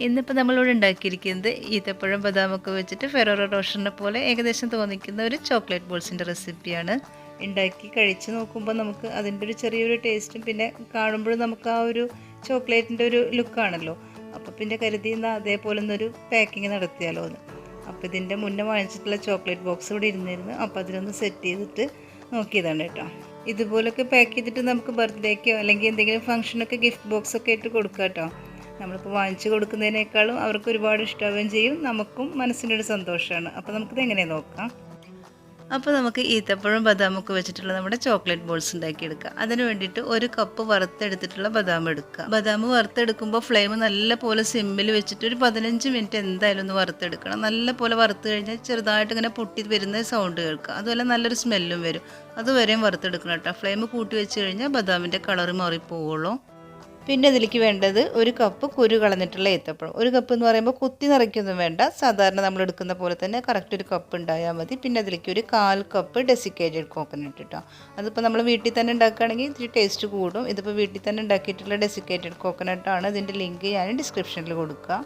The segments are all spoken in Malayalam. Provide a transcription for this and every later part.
ഇന്നിപ്പോൾ നമ്മളിവിടെ ഉണ്ടാക്കിയിരിക്കുന്നത് ഈത്തപ്പഴം ബദാമൊക്കെ വെച്ചിട്ട് ഫെറോറോ റോഷറിനെ പോലെ ഏകദേശം തോന്നിക്കുന്ന ഒരു ചോക്ലേറ്റ് ബോൾസിൻ്റെ റെസിപ്പിയാണ്. ഉണ്ടാക്കി കഴിച്ച് നോക്കുമ്പോൾ നമുക്ക് അതിൻ്റെ ഒരു ചെറിയൊരു ടേസ്റ്റും പിന്നെ കാണുമ്പോഴും നമുക്ക് ആ ഒരു ചോക്ലേറ്റിൻ്റെ ഒരു ലുക്കാണല്ലോ. അപ്പോൾ പിന്നെ കരുതി എന്നാൽ അതേപോലെ ഒന്നൊരു പാക്കിങ് നടത്തിയാലോ എന്ന്. അപ്പോൾ ഇതിൻ്റെ മുന്നേ വാങ്ങിച്ചിട്ടുള്ള ചോക്ലേറ്റ് ബോക്സ് ഇവിടെ ഇരുന്നിരുന്നു. അപ്പോൾ അതിലൊന്ന് സെറ്റ് ചെയ്തിട്ട് നോക്കിയതാണ് കേട്ടോ. ഇതുപോലൊക്കെ പാക്ക് ചെയ്തിട്ട് നമുക്ക് ബർത്ത്ഡേക്കോ അല്ലെങ്കിൽ എന്തെങ്കിലും ഫംഗ്ഷനൊക്കെ ഗിഫ്റ്റ് ബോക്സൊക്കെ ആയിട്ട് കൊടുക്കാം കേട്ടോ. നമ്മളിപ്പോൾ വാങ്ങിച്ചു കൊടുക്കുന്നതിനേക്കാളും അവർക്ക് ഒരുപാട് ഇഷ്ടമാവുകയും ചെയ്യും, നമുക്കും മനസ്സിനൊരു സന്തോഷമാണ്. അപ്പോൾ നമുക്കിത് എങ്ങനെ നോക്കാം. അപ്പോൾ നമുക്ക് ഈത്തപ്പഴം ബദാമൊക്കെ വെച്ചിട്ടുള്ള നമ്മുടെ ചോക്ലേറ്റ് ബോൾസ് ഉണ്ടാക്കിയെടുക്കുക. അതിന് വേണ്ടിയിട്ട് ഒരു കപ്പ് വറുത്തെടുത്തിട്ടുള്ള ബദാം എടുക്കുക. ബദാം വറുത്തെടുക്കുമ്പോൾ ഫ്ലെയിം നല്ല പോലെ സിമ്മിൽ വെച്ചിട്ട് ഒരു 15 മിനിറ്റ് എന്തായാലും ഒന്ന് വറുത്തെടുക്കണം. നല്ല പോലെ വറുത്ത് കഴിഞ്ഞാൽ ചെറുതായിട്ട് ഇങ്ങനെ പൊട്ടി വരുന്ന സൗണ്ട് കേൾക്കുക. അതുപോലെ നല്ലൊരു സ്മെല്ലും വരും. അതുവരെയും വറുത്തെടുക്കണം കേട്ടോ. ഫ്ലെയിം കൂട്ടി വെച്ച് കഴിഞ്ഞാൽ ബദാമിൻ്റെ കളർ മാറിപ്പോവുള്ളൂ. പിന്നെ ഇതിലേക്ക് വേണ്ടത് ഒരു കപ്പ് കുരു കളഞ്ഞിട്ടുള്ള ഏത്തപ്പഴം. ഒരു കപ്പ് എന്ന് പറയുമ്പോൾ കുത്തി നിറയ്ക്കൊന്നും വേണ്ട, സാധാരണ നമ്മൾ എടുക്കുന്ന പോലെ തന്നെ കറക്റ്റ് ഒരു കപ്പ് ഉണ്ടായാൽ മതി. പിന്നെ അതിലേക്ക് ഒരു 1/4 കപ്പ് ഡെസിക്കേറ്റഡ് കോക്കനട്ട് കേട്ടോ. അതിപ്പോൾ നമ്മൾ വീട്ടിൽ തന്നെ ഉണ്ടാക്കുകയാണെങ്കിൽ ഇത്തിരി ടേസ്റ്റ് കൂടും. ഇതിപ്പോൾ വീട്ടിൽ തന്നെ ഉണ്ടാക്കിയിട്ടുള്ള ഡെസിക്കേറ്റഡ് കോക്കനട്ടാണ്. ഇതിൻ്റെ ലിങ്ക് ഞാൻ ഡിസ്ക്രിപ്ഷനിൽ കൊടുക്കുക.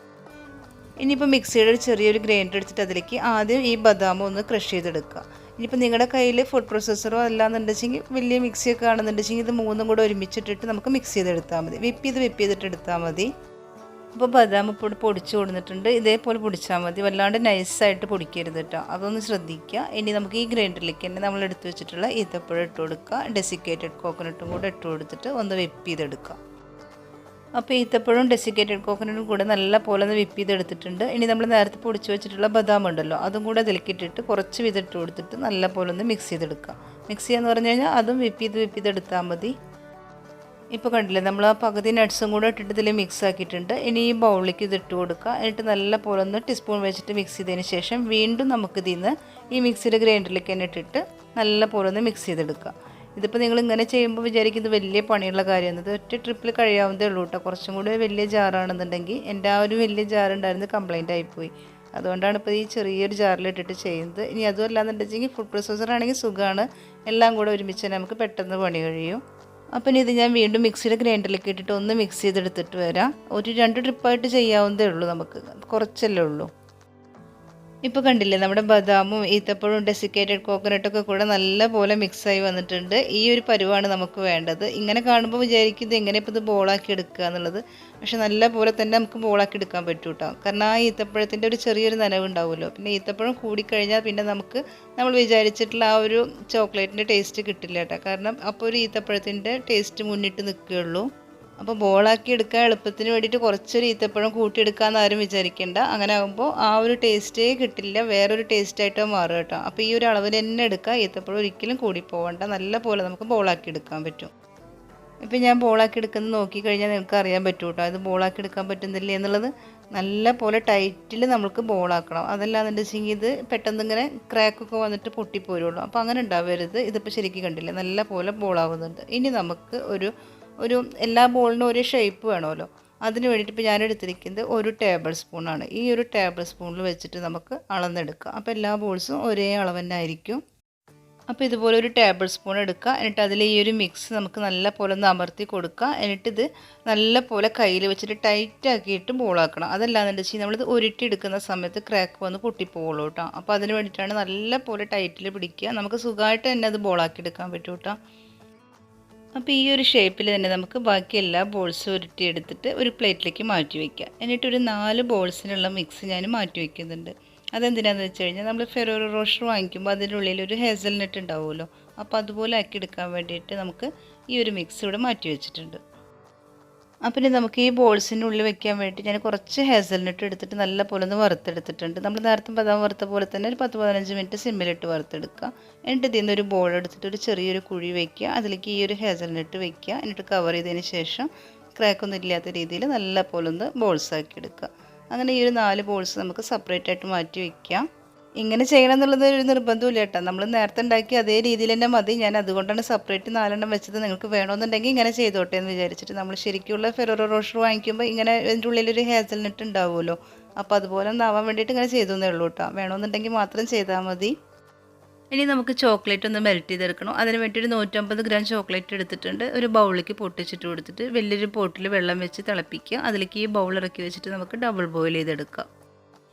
ഇനിയിപ്പോൾ മിക്സിയുടെ ഒരു ചെറിയൊരു ഗ്രൈൻഡർ എടുത്തിട്ട് അതിലേക്ക് ആദ്യം ഈ ബദാം ഒന്ന് ക്രഷ് ചെയ്തെടുക്കുക. ഇനിയിപ്പോൾ നിങ്ങളുടെ കയ്യിൽ ഫുഡ് പ്രോസസ്സറോ അല്ലാന്നുണ്ടെങ്കിൽ വലിയ മിക്സിയൊക്കെ ആണെന്നുണ്ടെങ്കിൽ ഇത് മൂന്നും കൂടെ ഒരുമിച്ചിട്ടിട്ട് നമുക്ക് മിക്സ് ചെയ്തെടുത്താൽ മതി. വിപ്പ് ചെയ്തിട്ട് എടുത്താൽ മതി. അപ്പോൾ ബദാം ഇപ്പോൾ പൊടിച്ച് കൊടുത്തിട്ടുണ്ട്. ഇതേപോലെ പൊടിച്ചാൽ മതി, വല്ലാണ്ട് നൈസായിട്ട് പൊടിക്കരുത് കേട്ടോ. അതൊന്ന് ശ്രദ്ധിക്കുക. ഇനി നമുക്ക് ഈ ഗ്രൈൻഡറിലേക്ക് തന്നെ നമ്മൾ എടുത്ത് വെച്ചിട്ടുള്ള ഈത്തപ്പഴം ഇട്ട് കൊടുക്കുക. ഡെസിക്കേറ്റഡ് കോക്കനട്ടും കൂടെ ഇട്ട് കൊടുത്തിട്ട് ഒന്ന് വിപ്പ് ചെയ്തെടുക്കുക. അപ്പോൾ ഈത്തപ്പഴവും ഡെസിക്കേറ്റഡ് കോക്കനട്ടും കൂടെ നല്ല പോലെ ഒന്ന് വിപ്പ് ചെയ്തെടുത്തിട്ടുണ്ട്. ഇനി നമ്മൾ നേരത്തെ പൊടിച്ച് വെച്ചിട്ടുള്ള ബദാം ഉണ്ടല്ലോ, അതും കൂടെ അതിലേക്കിട്ടിട്ട് കുറച്ച് വിതിട്ട് കൊടുത്തിട്ട് നല്ല പോലെ ഒന്ന് മിക്സ് ചെയ്തെടുക്കുക. മിക്സ് ചെയ്യാന്ന് പറഞ്ഞു കഴിഞ്ഞാൽ അതും വിപ്പ് ചെയ്തെടുത്താൽ മതി. ഇപ്പോൾ കണ്ടില്ലേ, നമ്മൾ ആ പകുതി നട്ട്സും കൂടെ ഇട്ടിട്ട് ഇതിൽ മിക്സ് ആക്കിയിട്ടുണ്ട്. ഇനി ഈ ബൗളിലേക്ക് ഇതിട്ട് കൊടുക്കുക. എന്നിട്ട് നല്ല പോലെ ഒന്ന് ടീസ്പൂൺ വെച്ചിട്ട് മിക്സ് ചെയ്തതിന് ശേഷം വീണ്ടും നമുക്ക് ഇതിൽ നിന്ന് ഈ മിക്സിയുടെ ഗ്രൈൻഡറിലേക്ക് തന്നെ ഇട്ടിട്ട് നല്ല പോലെ ഒന്ന് മിക്സ് ചെയ്തെടുക്കുക. ഇതിപ്പോൾ നിങ്ങൾ ഇങ്ങനെ ചെയ്യുമ്പോൾ വിചാരിക്കുന്നത് വലിയ പണിയുള്ള കാര്യമാണ്. ഇത് ഒറ്റ ട്രിപ്പിൽ കഴിയാവുന്നതേ ഉള്ളൂ കേട്ടോ. കുറച്ചും കൂടി വലിയ ജാറാണെന്നുണ്ടെങ്കിൽ എൻ്റെ ആ ഒരു വലിയ ജാറുണ്ടായിരുന്നു കംപ്ലൈൻ്റ് ആയിപ്പോയി. അതുകൊണ്ടാണ് ഇപ്പോൾ ഈ ചെറിയൊരു ജാറിലിട്ടിട്ട് ചെയ്യുന്നത്. ഇനി അതും അല്ലാന്നുണ്ടെങ്കിൽ ഫുഡ് പ്രോസസ്സർ ആണെങ്കിൽ സുഖമാണ്, എല്ലാം കൂടെ ഒരുമിച്ച് തന്നെ നമുക്ക് പെട്ടെന്ന് പണി കഴിയും. അപ്പം ഇനി ഇത് ഞാൻ വീണ്ടും മിക്സിയുടെ ഗ്രൈൻഡറിലേക്ക് ഇട്ടിട്ട് ഒന്ന് മിക്സ് ചെയ്തെടുത്തിട്ട് വരാം. ഒരു 2 ട്രിപ്പായിട്ട് ചെയ്യാവുന്നതേ ഉള്ളൂ, നമുക്ക് കുറച്ചല്ലേ ഉള്ളൂ. ഇപ്പോൾ കണ്ടില്ലേ, നമ്മുടെ ബദാമും ഈത്തപ്പഴവും ഡെസിക്കേറ്റഡ് കോക്കനട്ടൊക്കെ കൂടെ നല്ല പോലെ മിക്സായി വന്നിട്ടുണ്ട്. ഈ ഒരു പരുവാണ് നമുക്ക് വേണ്ടത്. ഇങ്ങനെ കാണുമ്പോൾ വിചാരിക്കുന്നത് എങ്ങനെ ഇപ്പോൾ ഇത് ബോളാക്കി എടുക്കുക എന്നുള്ളത്. പക്ഷെ നല്ല പോലെ തന്നെ നമുക്ക് ബോളാക്കി എടുക്കാൻ പറ്റും കേട്ടോ. കാരണം ആ ഈത്തപ്പഴത്തിൻ്റെ ഒരു ചെറിയൊരു നനവ് ഉണ്ടാവുമല്ലോ. പിന്നെ ഈത്തപ്പഴം കൂടിക്കഴിഞ്ഞാൽ പിന്നെ നമുക്ക് നമ്മൾ വിചാരിച്ചിട്ടുള്ള ആ ഒരു ചോക്ലേറ്റിൻ്റെ ടേസ്റ്റ് കിട്ടില്ല കേട്ടോ. കാരണം അപ്പോൾ ഒരു ഈത്തപ്പഴത്തിൻ്റെ ടേസ്റ്റ് മുന്നിട്ട് നിൽക്കുകയുള്ളൂ. അപ്പോൾ ബോളാക്കി എടുക്കാൻ എളുപ്പത്തിന് വേണ്ടിയിട്ട് കുറച്ചൊരു ഈത്തപ്പഴം കൂട്ടിയെടുക്കാമെന്ന് ആരും വിചാരിക്കേണ്ട. അങ്ങനെ ആകുമ്പോൾ ആ ഒരു ടേസ്റ്റേ കിട്ടില്ല, വേറൊരു ടേസ്റ്റായിട്ടോ മാറും കേട്ടോ. അപ്പോൾ ഈ ഒരു അളവിൽ തന്നെ എടുക്കുക. ഈത്തപ്പഴം ഒരിക്കലും കൂടി പോകണ്ട, നല്ല പോലെ നമുക്ക് ബോളാക്കി എടുക്കാൻ പറ്റും. ഇപ്പോൾ ഞാൻ ബോളാക്കി എടുക്കുന്നത് നോക്കിക്കഴിഞ്ഞാൽ നിങ്ങൾക്ക് അറിയാൻ പറ്റും കേട്ടോ, ഇത് ബോളാക്കി എടുക്കാൻ പറ്റുന്നില്ല എന്നുള്ളത്. നല്ല പോലെ ടൈറ്റിൽ നമുക്ക് ബോളാക്കണം. അതല്ലാന്നുണ്ടെങ്കിൽ ഇത് പെട്ടെന്ന് ഇങ്ങനെ ക്രാക്കൊക്കെ വന്നിട്ട് പൊട്ടിപ്പോരുള്ളൂ. അപ്പോൾ അങ്ങനെ ഉണ്ടാവരുത്. ഇതിപ്പോൾ ശരിക്കും കണ്ടില്ല, നല്ല പോലെ ബോളാവുന്നുണ്ട്. ഇനി നമുക്ക് ഒരു എല്ലാ ബോളിനും ഒരു ഷേപ്പ് വേണമല്ലോ. അതിന് വേണ്ടിയിട്ട് ഇപ്പോൾ ഞാൻ എടുത്തിരിക്കുന്നത് 1 ടേബിൾ സ്പൂണാണ്. ഈ ഒരു ടേബിൾ സ്പൂണിൽ വെച്ചിട്ട് നമുക്ക് അളന്നെടുക്കാം. അപ്പോൾ എല്ലാ ബോൾസും ഒരേ അളവ് തന്നെ ആയിരിക്കും. അപ്പോൾ ഇതുപോലെ ഒരു ടേബിൾ സ്പൂൺ എടുക്കുക. എന്നിട്ട് അതിൽ ഈ ഒരു മിക്സ് നമുക്ക് നല്ല പോലെ ഒന്ന് അമർത്തി കൊടുക്കുക. എന്നിട്ടിത് നല്ല പോലെ കയ്യിൽ വെച്ചിട്ട് ടൈറ്റ് ആക്കിയിട്ട് ബോളാക്കണം. അതല്ലാന്നുണ്ടെങ്കിൽ നമ്മളിത് ഉരുട്ടി എടുക്കുന്ന സമയത്ത് ക്രാക്ക് വന്ന് പൊട്ടിപ്പോവുള്ളൂ കേട്ടോ. അപ്പോൾ അതിന് വേണ്ടിയിട്ടാണ് നല്ല പോലെ ടൈറ്റിൽ പിടിക്കുക. നമുക്ക് സുഖമായിട്ട് തന്നെ അത് ബോളാക്കി എടുക്കാൻ പറ്റും കേട്ടോ. അപ്പോൾ ഈ ഒരു ഷേപ്പിൽ തന്നെ നമുക്ക് ബാക്കി എല്ലാ ബോൾസും ഉരുട്ടിയെടുത്തിട്ട് ഒരു പ്ലേറ്റിലേക്ക് മാറ്റി വയ്ക്കുക. എന്നിട്ടൊരു 4 ബോൾസിനുള്ള മിക്സ് ഞാൻ മാറ്റി വയ്ക്കുന്നുണ്ട്. അതെന്തിനാണെന്ന് വെച്ച് കഴിഞ്ഞാൽ നമ്മൾ ഫെറോറോ റോഷർ വാങ്ങിക്കുമ്പോൾ അതിൻ്റെ ഉള്ളിൽ ഒരു ഹേസൽനട്ട് ഉണ്ടാവുമല്ലോ. അപ്പോൾ അതുപോലെ ആക്കി എടുക്കാൻ വേണ്ടിയിട്ട് നമുക്ക് ഈ ഒരു മിക്സ് ഇവിടെ മാറ്റി വെച്ചിട്ടുണ്ട്. അപ്പം ഇനി നമുക്ക് ഈ ബോൾസിൻ്റെ ഉള്ളിൽ വെക്കാൻ വേണ്ടി ഞാൻ കുറച്ച് ഹേസൽനട്ട് എടുത്തിട്ട് നല്ല പോലെ ഒന്ന് വറുത്തെടുത്തിട്ടുണ്ട്. നമ്മൾ നേരത്തെ ബദാം വറുത്ത പോലെ തന്നെ ഒരു 10-15 മിനിറ്റ് സിമ്മിലിട്ട് വറുത്തെടുക്കുക. എന്നിട്ട് ഇതിൽ നിന്ന് ഒരു ബോൾ എടുത്തിട്ട് ഒരു ചെറിയൊരു കുഴി വയ്ക്കുക. അതിലേക്ക് ഈ ഒരു ഹേസൽനട്ട് വയ്ക്കുക. എന്നിട്ട് കവർ ചെയ്തതിന് ശേഷം ക്രാക്കൊന്നും ഇല്ലാത്ത രീതിയിൽ നല്ല പോലെ ഒന്ന് ബോൾസാക്കി എടുക്കുക. അങ്ങനെ ഈ ഒരു 4 ബോൾസ് നമുക്ക് സെപ്പറേറ്റ് ആയിട്ട് മാറ്റി വയ്ക്കാം. ഇങ്ങനെ ചെയ്യണം എന്നുള്ളത് ഒരു നിർബന്ധമില്ല കേട്ടോ. നമ്മൾ നേരത്തെ ഉണ്ടാക്കി അതേ രീതിയിൽ തന്നെ മതി. ഞാൻ അതുകൊണ്ടാണ് സെപ്പറേറ്റ് 4 വെച്ചത്. നിങ്ങൾക്ക് വേണമെന്നുണ്ടെങ്കിൽ ഇങ്ങനെ ചെയ്തോട്ടെ എന്ന് വിചാരിച്ചിട്ട്. നമ്മൾ ശരിക്കുള്ള ഫെറോറോ റോഷർ വാങ്ങിക്കുമ്പോൾ ഇങ്ങനെ ഇതിൻ്റെ ഉള്ളിലൊരു ഹേസൽനട്ട് ഉണ്ടാവുമല്ലോ. അപ്പോൾ അതുപോലെ ഒന്നാവാൻ വേണ്ടിയിട്ട് ഇങ്ങനെ ചെയ്തു എന്നേ ഉള്ളൂ കേട്ടോ. വേണമെന്നുണ്ടെങ്കിൽ മാത്രം ചെയ്താൽ മതി. ഇനി നമുക്ക് ചോക്ലേറ്റ് ഒന്ന് മെൽറ്റ് ചെയ്തെടുക്കണം. അതിന് വേണ്ടി ഒരു 150 ഗ്രാം ചോക്ലേറ്റ് എടുത്തിട്ടുണ്ട്. ഒരു ബൗളിലേക്ക് പൊട്ടിച്ചിട്ട് കൊടുത്തിട്ട് വലിയൊരു പോട്ടിൽ വെള്ളം വെച്ച് തിളപ്പിക്കുക. അതിലേക്ക് ഈ ബൗൾ ഇറക്കി വെച്ചിട്ട് നമുക്ക് ഡബിൾ ബോയിൽ ചെയ്തെടുക്കാം.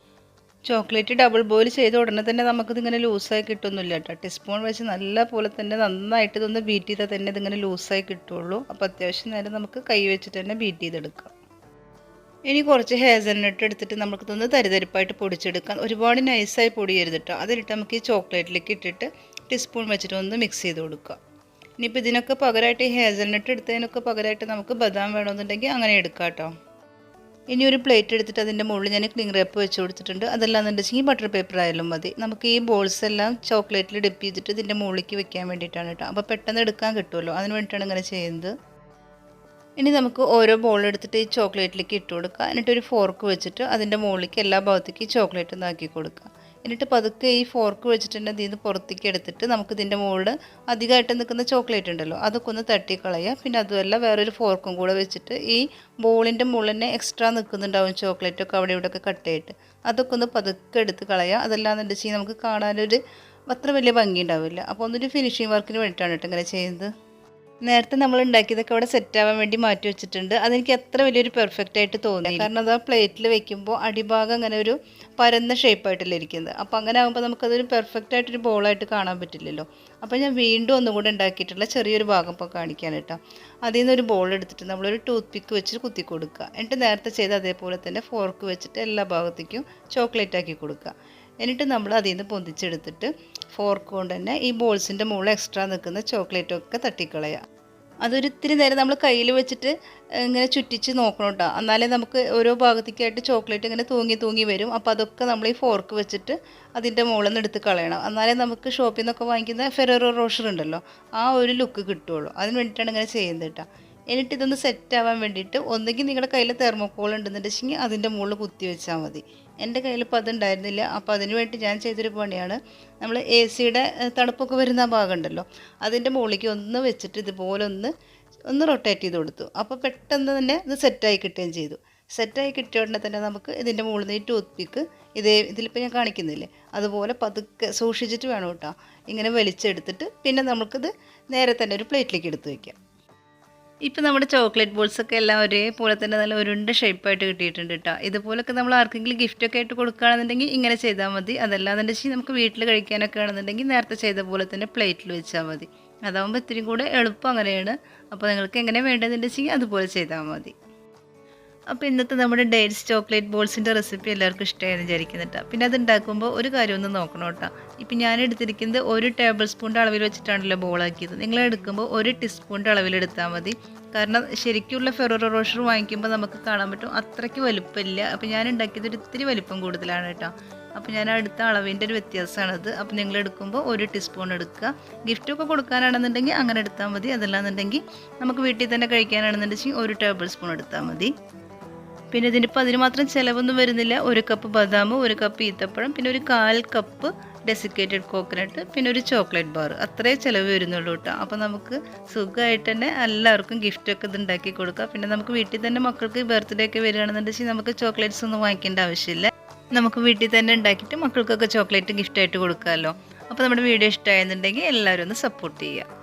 ചോക്ലേറ്റ് ഡബിൾ ബോയിൽ ചെയ്ത ഉടനെ തന്നെ നമുക്കിതിങ്ങനെ ലൂസായി കിട്ടുന്നില്ല കേട്ടോ. ടീസ്പൂൺ വെച്ച് നല്ല പോലെ തന്നെ നന്നായിട്ട് ഇതൊന്ന് ബീറ്റ് ചെയ്താൽ തന്നെ ഇതിങ്ങനെ ലൂസായി കിട്ടുള്ളൂ. അപ്പോൾ അത്യാവശ്യം നേരം നമുക്ക് കൈ വെച്ചിട്ട് തന്നെ ബീറ്റ് ചെയ്തെടുക്കാം. ഇനി കുറച്ച് ഹേസൽനട്ട് എടുത്തിട്ട് നമുക്കിതൊന്ന് തരിതരിപ്പായിട്ട് പൊടിച്ചെടുക്കാം. ഒരുപാട് നൈസായി പൊടിയരുത് കേട്ടോ. അതിലിട്ട് നമുക്ക് ഈ ചോക്ലേറ്റിലേക്ക് ഇട്ടിട്ട് ടീസ്പൂൺ വെച്ചിട്ട് ഒന്ന് മിക്സ് ചെയ്ത് കൊടുക്കുക. ഇനിയിപ്പോൾ ഇതിനൊക്കെ പകരമായിട്ട് ഈ ഹേസൽനട്ട് എടുത്തതിനൊക്കെ പകരമായിട്ട് നമുക്ക് ബദാം വേണമെന്നുണ്ടെങ്കിൽ അങ്ങനെ എടുക്കാം കേട്ടോ. ഇനി ഒരു പ്ലേറ്റ് എടുത്തിട്ട് അതിൻ്റെ മുകളിൽ ഞാൻ ക്ലിംഗ് റാപ്പ് വെച്ച് കൊടുത്തിട്ടുണ്ട്. അതല്ലാന്നുണ്ടെങ്കിൽ ബട്ടർ പേപ്പർ ആയാലും മതി. നമുക്ക് ഈ ബോൾസ് എല്ലാം ചോക്ലേറ്റിൽ ഡിപ്പ് ചെയ്തിട്ട് ഇതിൻ്റെ മുകളിലേക്ക് വെക്കാൻ വേണ്ടിയിട്ടാണ് കേട്ടോ. അപ്പോൾ പെട്ടെന്ന് എടുക്കാൻ കിട്ടുമല്ലോ, അതിന് വേണ്ടിയിട്ടാണ് ഇങ്ങനെ ചെയ്യുന്നത്. ഇനി നമുക്ക് ഓരോ ബോൾ എടുത്തിട്ട് ഈ ചോക്ലേറ്റിലേക്ക് ഇട്ട് കൊടുക്കുക. എന്നിട്ടൊരു ഫോർക്ക് വെച്ചിട്ട് അതിൻ്റെ മുകളിലേക്ക് എല്ലാ ഭാഗത്തേക്ക് ഈ ചോക്ലേറ്റ് ഒന്നാക്കി കൊടുക്കുക. എന്നിട്ട് പതുക്കെ ഈ ഫോർക്ക് വെച്ചിട്ട് തന്നെ ഇതിൽ നിന്ന് പുറത്തേക്ക് എടുത്തിട്ട് നമുക്ക് ഇതിൻ്റെ മുകളിൽ അധികമായിട്ട് നിൽക്കുന്ന ചോക്ലേറ്റ് ഉണ്ടല്ലോ അതൊക്കെ ഒന്ന് തട്ടിക്കളയുക. പിന്നെ അതുമല്ല വേറൊരു ഫോർക്കും കൂടെ വെച്ചിട്ട് ഈ ബോളിൻ്റെ മുകളിൽ തന്നെ എക്സ്ട്രാ നിൽക്കുന്നുണ്ടാവും ചോക്ലേറ്റൊക്കെ അവിടെ ഇവിടെയൊക്കെ കട്ടയായിട്ട്, അതൊക്കെ ഒന്ന് പതുക്കെ എടുത്ത് കളയുക. അതല്ലാന്നുണ്ടെങ്കിൽ നമുക്ക് കാണാനൊരു അത്ര വലിയ ഭംഗി ഉണ്ടാവില്ല. അപ്പോൾ ഒന്നൊരു ഫിനിഷിങ് വർക്കിന് വേണ്ടിയിട്ടാണ് കേട്ടോ ഇങ്ങനെ ചെയ്യുന്നത്. നേരത്തെ നമ്മൾ ഉണ്ടാക്കിയതൊക്കെ അവിടെ സെറ്റാവാൻ വേണ്ടി മാറ്റി വെച്ചിട്ടുണ്ട്. അതെനിക്ക് അത്ര വലിയൊരു പെർഫെക്റ്റ് ആയിട്ട് തോന്നി. കാരണം അത് ആ പ്ലേറ്റിൽ വെക്കുമ്പോൾ അടിഭാഗം അങ്ങനെ ഒരു പരന്ന ഷേപ്പായിട്ടല്ലേ ഇരിക്കുന്നത്. അപ്പോൾ അങ്ങനെ ആകുമ്പോൾ നമുക്കതൊരു പെർഫെക്റ്റ് ആയിട്ടൊരു ബോളായിട്ട് കാണാൻ പറ്റില്ലല്ലോ. അപ്പോൾ ഞാൻ വീണ്ടും ഒന്നുകൂടെ ഉണ്ടാക്കിയിട്ടുള്ള ചെറിയൊരു ഭാഗം ഇപ്പോൾ കാണിക്കാൻ കേട്ടോ. അതിൽ നിന്നൊരു ബോൾ എടുത്തിട്ട് നമ്മളൊരു ടൂത്ത് പിക്ക് വെച്ചിട്ട് കുത്തി കൊടുക്കുക. എന്നിട്ട് നേരത്തെ ചെയ്ത് അതേപോലെ തന്നെ ഫോർക്ക് വെച്ചിട്ട് എല്ലാ ഭാഗത്തേക്കും ചോക്ലേറ്റ് ആക്കി കൊടുക്കുക. എന്നിട്ട് നമ്മൾ അതിൽ നിന്ന് പൊന്തിച്ചെടുത്തിട്ട് ഫോർക്ക് കൊണ്ട് തന്നെ ഈ ബോൾസിൻ്റെ മുകളിൽ എക്സ്ട്രാ നിൽക്കുന്ന ചോക്ലേറ്റൊക്കെ തട്ടിക്കളയുക. അതൊരിത്തിരി നേരം നമ്മൾ കയ്യിൽ വെച്ചിട്ട് ഇങ്ങനെ ചുറ്റിച്ച് നോക്കണം കേട്ടോ. എന്നാലേ നമുക്ക് ഓരോ ഭാഗത്തേക്കായിട്ട് ചോക്ലേറ്റ് ഇങ്ങനെ തൂങ്ങി വരും. അപ്പോൾ അതൊക്കെ നമ്മൾ ഈ ഫോർക്ക് വെച്ചിട്ട് അതിൻ്റെ മുകളിൽ നിന്ന് എടുത്ത് കളയണം. എന്നാലേ നമുക്ക് ഷോപ്പിൽ നിന്നൊക്കെ വാങ്ങിക്കുന്ന ഫെറേറോ റോഷർ ഉണ്ടല്ലോ ആ ഒരു ലുക്ക് കിട്ടുള്ളൂ. അതിന് വേണ്ടിയിട്ടാണ് ഇങ്ങനെ ചെയ്യുന്നത് കേട്ടോ. എന്നിട്ട് ഇതൊന്ന് സെറ്റാവാൻ വേണ്ടിയിട്ട് ഒന്നുകിൽ നിങ്ങളുടെ കയ്യിൽ തെർമോക്കോൾ ഉണ്ടെന്നുണ്ടെങ്കിൽ അതിൻ്റെ മുകളിൽ കുത്തി വെച്ചാൽ മതി. എൻ്റെ കയ്യിൽ ഇപ്പോൾ അതുണ്ടായിരുന്നില്ല. അപ്പോൾ അതിന് വേണ്ടി ഞാൻ ചെയ്തൊരു പണിയാണ്, നമ്മൾ എ സിയുടെ തണുപ്പൊക്കെ വരുന്ന ആ ഭാഗം ഉണ്ടല്ലോ അതിൻ്റെ മുകളിലേക്ക് ഒന്ന് വെച്ചിട്ട് ഇതുപോലെ ഒന്ന് റൊട്ടേറ്റ് ചെയ്ത് കൊടുത്തു. അപ്പോൾ പെട്ടെന്ന് തന്നെ ഇത് സെറ്റായി കിട്ടുകയും ചെയ്തു. സെറ്റായി കിട്ടിയ ഉടനെ തന്നെ നമുക്ക് ഇതിൻ്റെ മുകളിൽ നിന്ന് ഈ ടൂത്ത് പിക്ക് ഇതിലിപ്പോൾ ഞാൻ കാണിക്കുന്നില്ലേ അതുപോലെ പതുക്കെ സൂക്ഷിച്ചിട്ട് വേണം കേട്ടോ ഇങ്ങനെ വലിച്ചെടുത്തിട്ട് പിന്നെ നമുക്കിത് നേരെ തന്നെ ഒരു പ്ലേറ്റിലേക്ക് എടുത്ത് വയ്ക്കാം. ഇപ്പോൾ നമ്മുടെ ചോക്ലേറ്റ് ബോൾസൊക്കെ എല്ലാം ഒരേപോലെ തന്നെ നല്ല ഉരുണ്ട ഷേപ്പായിട്ട് കിട്ടിയിട്ടുണ്ട് കേട്ടോ. ഇതുപോലൊക്കെ നമ്മൾ ആർക്കെങ്കിലും ഗിഫ്റ്റൊക്കെ ആയിട്ട് കൊടുക്കുകയാണെന്നുണ്ടെങ്കിൽ ഇങ്ങനെ ചെയ്താൽ മതി. അതല്ലാന്നുണ്ടെങ്കിൽ നമുക്ക് വീട്ടിൽ കഴിക്കാനൊക്കെ ആണെന്നുണ്ടെങ്കിൽ നേരത്തെ ചെയ്ത പോലെ തന്നെ പ്ലേറ്റിൽ വെച്ചാൽ മതി. അതാകുമ്പോൾ ഇത്തിരി കൂടെ എളുപ്പം അങ്ങനെയാണ്. അപ്പോൾ നിങ്ങൾക്ക് എങ്ങനെ വേണ്ടതെന്നുണ്ടെങ്കിൽ അതുപോലെ ചെയ്താൽ മതി. അപ്പോൾ ഇന്നത്തെ നമ്മുടെ ഡേറ്റ്സ് ചോക്ലേറ്റ് ബോൾസിൻ്റെ റെസിപ്പി എല്ലാവർക്കും ഇഷ്ടമായെന്ന് വിചാരിക്കുന്നുണ്ട്. പിന്നെ അത് ഉണ്ടാക്കുമ്പോൾ ഒരു കാര്യം ഒന്ന് നോക്കണം കേട്ടോ. ഇപ്പം ഞാൻ എടുത്തിരിക്കുന്നത് 1 ടേബിൾ സ്പൂണിൻ്റെ അളവിൽ വെച്ചിട്ടാണല്ലോ ബോളാക്കിയത്. നിങ്ങൾ എടുക്കുമ്പോൾ 1 ടീസ്പൂണിൻ്റെ അളവിലെടുത്താൽ മതി. കാരണം ശരിക്കുള്ള ഫെറോറോ റോഷർ വാങ്ങിക്കുമ്പോൾ നമുക്ക് കാണാൻ പറ്റും അത്രയ്ക്ക് വലുപ്പമില്ല. അപ്പോൾ ഞാൻ ഉണ്ടാക്കിയത് ഒരു ഇത്തിരി വലിപ്പം കൂടുതലാണ് കേട്ടോ. അപ്പോൾ ഞാൻ അടുത്ത അളവിൻ്റെ ഒരു വ്യത്യാസമാണത്. അപ്പോൾ നിങ്ങൾ എടുക്കുമ്പോൾ 1 ടീസ്പൂൺ എടുക്കുക. ഗിഫ്റ്റൊക്കെ കൊടുക്കാനാണെന്നുണ്ടെങ്കിൽ അങ്ങനെ എടുത്താൽ മതി. അതല്ലാന്നുണ്ടെങ്കിൽ നമുക്ക് വീട്ടിൽ തന്നെ കഴിക്കാനാണെന്നുണ്ടെങ്കിൽ 1 ടേബിൾ സ്പൂൺ എടുത്താൽ മതി. പിന്നെ ഇതിനിപ്പോൾ അതിന് മാത്രം ചിലവൊന്നും വരുന്നില്ല. 1 കപ്പ് ബദാം, 1 കപ്പ് ഈത്തപ്പഴം, പിന്നെ ഒരു 1/4 കപ്പ് ഡെസിക്കേറ്റഡ് കോക്കനട്ട്, പിന്നെ ഒരു ചോക്ലേറ്റ് ബാർ, അത്രേ ചിലവ് വരുന്നുള്ളൂ കേട്ടോ. അപ്പോൾ നമുക്ക് സുഖമായിട്ട് തന്നെ എല്ലാവർക്കും ഗിഫ്റ്റൊക്കെ ഇത് ഉണ്ടാക്കി കൊടുക്കാം. പിന്നെ നമുക്ക് വീട്ടിൽ തന്നെ മക്കൾക്ക് ബർത്ത്ഡേ ഒക്കെ വരികയാണെന്നുണ്ടെങ്കിൽ നമുക്ക് ചോക്ലേറ്റ്സ് ഒന്നും വാങ്ങിക്കേണ്ട ആവശ്യമില്ല. നമുക്ക് വീട്ടിൽ തന്നെ ഉണ്ടാക്കിയിട്ട് മക്കൾക്കൊക്കെ ചോക്ലേറ്റ് ഗിഫ്റ്റായിട്ട് കൊടുക്കാമല്ലോ. അപ്പോൾ നമ്മുടെ വീഡിയോ ഇഷ്ടമായെന്നുണ്ടെങ്കിൽ എല്ലാവരും ഒന്ന് സപ്പോർട്ട് ചെയ്യുക.